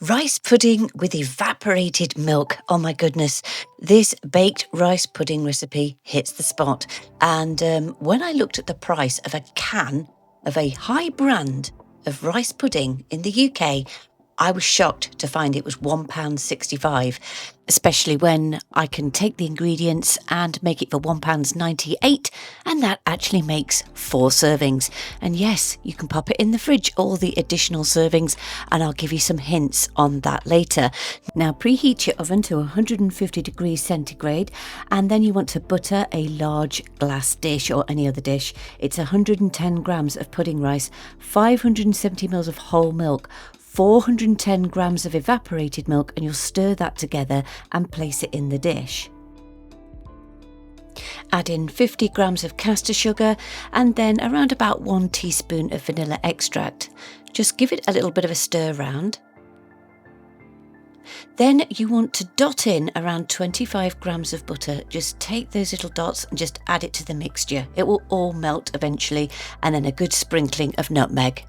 Rice pudding with evaporated milk. Oh my goodness. This baked rice pudding recipe hits the spot. And when I looked at the price of a can of a high brand of rice pudding in the UK, I was shocked to find it was £1.65, especially when I can take the ingredients and make it for £1.98, and that actually makes 4 servings. And yes, you can pop it in the fridge, all the additional servings, and I'll give you some hints on that later. Now preheat your oven to 150 degrees centigrade, and then you want to butter a large glass dish or any other dish. It's 110 grams of pudding rice, 570 mils of whole milk, 410 grams of evaporated milk, and you'll stir that together and place it in the dish. Add in 50 grams of caster sugar and then around about 1 teaspoon of vanilla extract. Just give it a little bit of a stir round. Then you want to dot in around 25 grams of butter. Just take those little dots and just add it to the mixture. It will all melt eventually, and then a good sprinkling of nutmeg.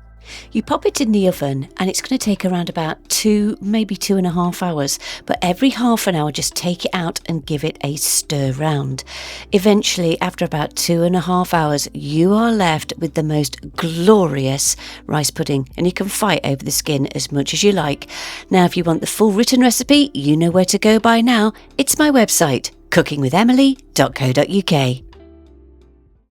You pop it in the oven and it's going to take around about 2, maybe 2.5 hours, but every half an hour just take it out and give it a stir round. Eventually, after about 2.5 hours, you are left with the most glorious rice pudding, and you can fight over the skin as much as you like. Now, if you want the full written recipe, you know where to go by now. It's my website, cookingwithemily.co.uk.